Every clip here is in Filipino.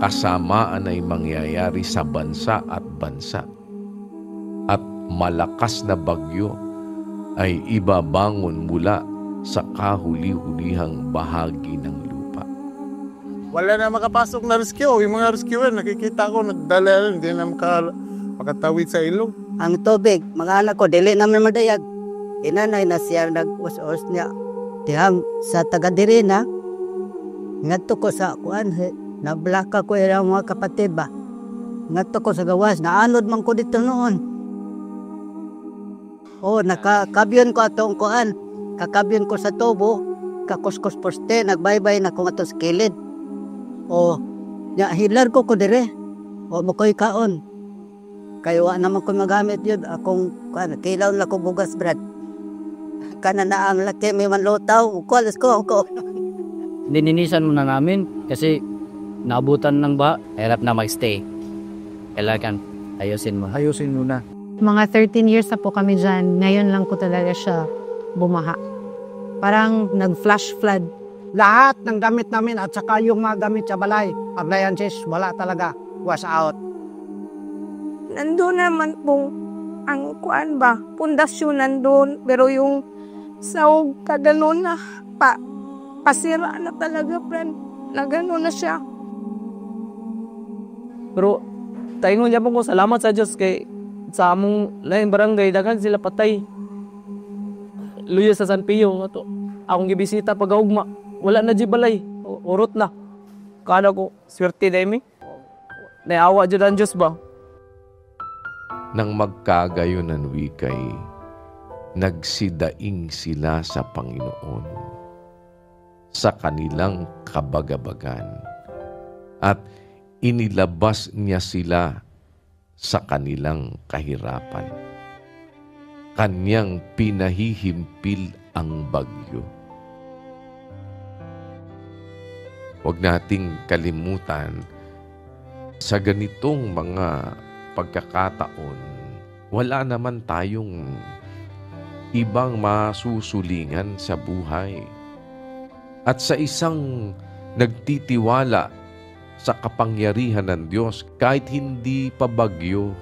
Kasamaan ay mangyayari sa bansa at bansa, at malakas na bagyo ay ibabangon mula sa kahuli-hulihang bahagi ng lupa. Wala na makapasok na rescue. Yung mga rescuer, nakikita ko, nagdala, hindi na makatawid sa ilog. Ang tubig, mga anak ko, dili naman madayag. Inanay na siya nag-us-us niya. Tihang sa taga-diri na, ngadto ko sa kuan, nablaka ko yung mga kapatid ba. Ngadto ko sa gawas, naanod man ko dito noon. Nakakabyon ko atong kuan. Kakabyon ko sa tubo, kakuskos poste, nagbaybay na ko nga sa kilid. Hilar ko dire. Mukoy kaon. Kayo naman ko magamit yun. Akong kuan, kilaw na ko bugas, brad. Kana na ang laki, may manlutaw. Kualas ko. Dininisan muna namin kasi naabutan ng baha, hirap na mag-stay. Kailangan ayusin mo. Ayusin muna. Mga 13 years na po kami dyan. Ngayon lang ko talaga siya bumaha. Parang nag-flash flood. Lahat ng gamit namin at saka yung mga gamit sa balay, appliances, wala talaga. Was out. Nandun naman po ang kuan ba, pundasyon nandun. Pero yung sahog kaganon na, pasira na talaga, friend. Na gano'n na siya. Pero taingon niya po ko, salamat sa Diyos kay sa among lain barangay, dagan sila patay. Luya sa San Pio, akong gibisita pag-augma, wala na di balay, urot na. Kala ko, swerte na imi. Naiawa dyan ang Diyos ba? Nang magkagayunan wikay, nagsidaing sila sa Panginoon sa kanilang kabagabagan at inilabas niya sila sa kanilang kahirapan. Kanyang pinahihimpil ang bagyo. Huwag nating kalimutan, sa ganitong mga pagkakataon, wala naman tayong ibang masusulingan sa buhay. At sa isang nagtitiwala sa kapangyarihan ng Diyos, kahit hindi pa bagyo,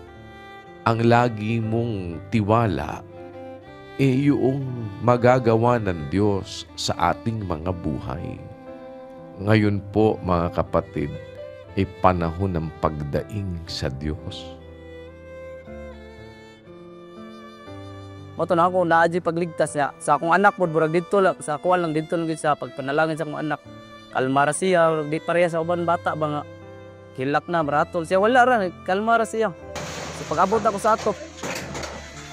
ang lagi mong tiwala, yung magagawa ng Diyos sa ating mga buhay. Ngayon po, mga kapatid, ay panahon ng pagdaing sa Diyos. Mato na ako, naadji pagligtas niya. Sa akong anak po, burag dito lang, sa kuwan lang dito lang sa pagpanalangin sa akong anak. Kalmara siya, di pareha sa uban bata ba nga. Hilak na, maratol siya. Wala rin, kalmara siya. So pag-abot ako sa ato,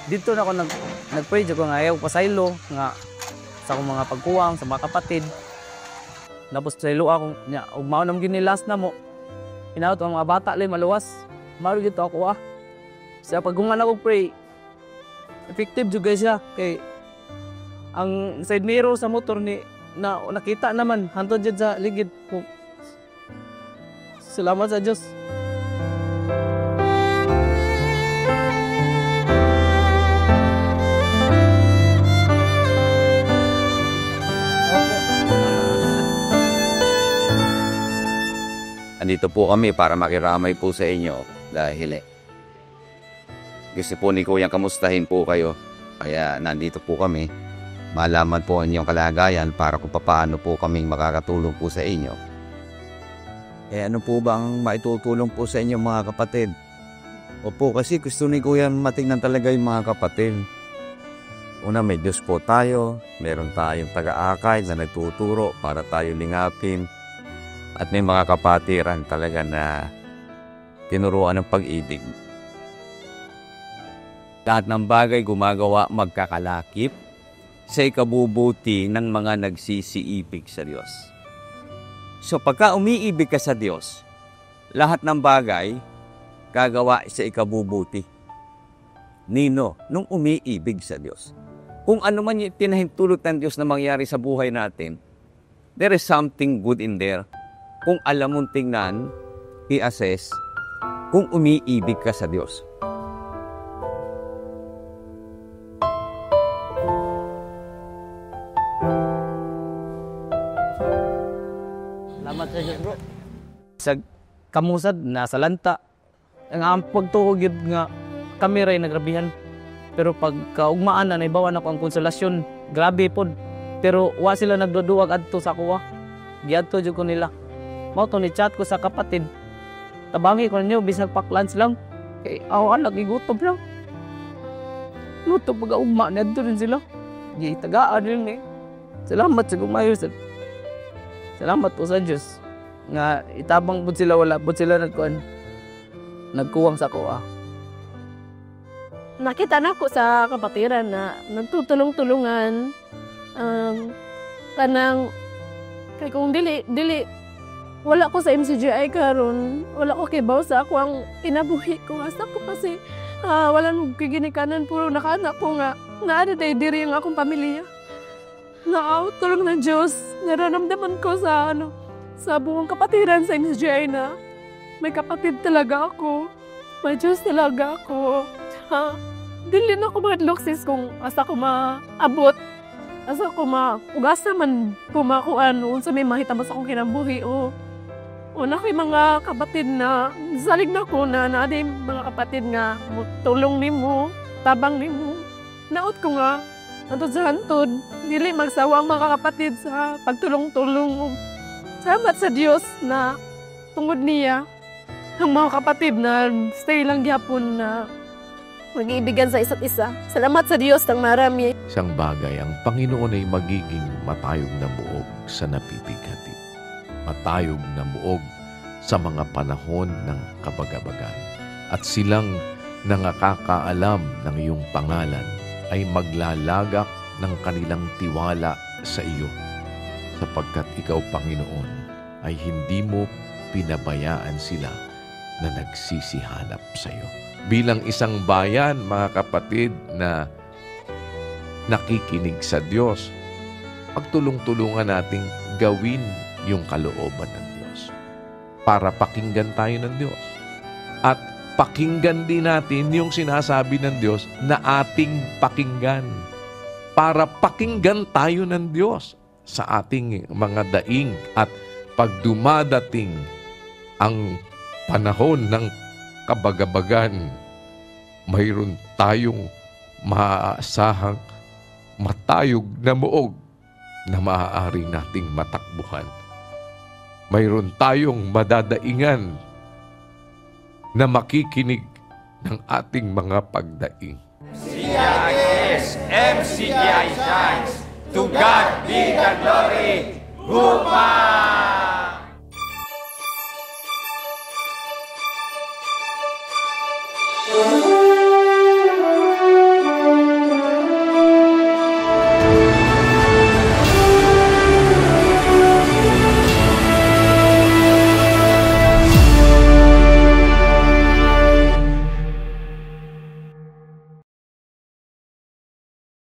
dito na ako nag-pray ko nga ayaw pasaylo, nga sa akong mga pagkuwang, sa mga kapatid. Tapos saylo ako, niya, ugmao nam ginilas na mo. Inaot ang mga bata lang, maluwas. Maro dito ako Sa paggungan ako pray, effective juga siya. Kay ang side mirror sa motor ni nakita naman hantod dyan sa ligid ko. Salamat sa Diyos. Andito po kami para makiramay po sa inyo dahil gusto po ni Kuyang kamustahin po kayo. Kaya nandito po kami. Malaman po ang inyong kalagayan para kung paano po kaming makakatulong po sa inyo. Ano po bang maitutulong po sa inyo mga kapatid? Opo, kasi gusto ni Kuya matingnan talaga yung mga kapatid. Una, may Diyos po tayo. Meron tayong taga-akay na nagtuturo para tayo lingapin. At may mga kapatiran talaga na tinuruan ng pag-ibig. Lahat ng bagay gumagawa magkakalakip sa ikabubuti ng mga nagsisiibig sa Diyos. So pagka umiibig ka sa Diyos, lahat ng bagay gagawa sa ikabubuti. Nino, nung umiibig sa Diyos. Kung ano man yung pinahintulot ng Diyos na mangyari sa buhay natin, there is something good in there. Kung alam mong tingnan, i-assess, kung umiibig ka sa Diyos. Salamat sa Diyos, bro. Sa kamusad, nasa lanta. Ang pagtuog yun nga, kami rin nagrabihan. Pero pag kaugmaan na, naibawan ako ang konsolasyon. Grabe po. Pero wa sila nagduduwag adto sa kuwa. Giadto jud ko nila. Mao to ni chat ko sa kapatid. Tabangi ko ninyo, bisag paklans lang. Kay awan, nagigutom lang. Luto pag-augma, nadto rin sila. Gitagaan rin eh. Salamat sa gumayo. Salamat po sa Diyos. Nga itabang po sila, wala po sila nagkuwang sa kuwa. Nakita na ko sa kapatiran na nagtutulong-tulungan. Kanang, kay kung dili, wala ko sa MCGI karon, wala ko kibaw sa ako ang inabuhi ko. Asa ko kasi, wala nang kiginikanan, puro nakaanak ko nga ada diri ang akong pamilya. Tulong ng Diyos, nararamdaman ko sa buong kapatiran sa MCGI na may kapatid talaga ako, may Diyos talaga ako. Dili na ako mahadlok sis kung asa ko maabot, asa ko ugasa man kumakuan, unsa may mahitabo sa akong kinabuhi o na ko'y mga kapatid na salig na ko na naaday mga kapatid nga tulong nimo, tabang nimo. Naot ko nga, antod sa hantod, dili magsawa ang mga kapatid sa pagtulong-tulong. Salamat sa Diyos na tungod niya, ang mga kapatid na stay lang gyapon na mag-iibigan sa isa't isa. Salamat sa Diyos ng marami. Isang bagay, ang Panginoon ay magiging matayog na muog sa napipighati. Matayog na muog sa mga panahon ng kabagabagan. At silang nangakakaalam ng iyong pangalan ay maglalagak ng kanilang tiwala sa iyo. Sapagkat ikaw, Panginoon, ay hindi mo pinabayaan sila na nagsisihanap sa iyo. Bilang isang bayan, mga kapatid, na nakikinig sa Diyos, pagtulong-tulungan nating gawin yung kalooban ng Diyos para pakinggan tayo ng Diyos. At pakinggan din natin yung sinasabi ng Diyos na ating pakinggan para pakinggan tayo ng Diyos sa ating mga daing. At pag dumadating ang panahon ng kabagabagan, mayroon tayong maaasahang matayog na muog na maaari nating matakbuhan. Mayroon tayong madadaingan na makikinig ng ating mga pagdaing. CIS MCGI shines. To God be the glory. Goodbye!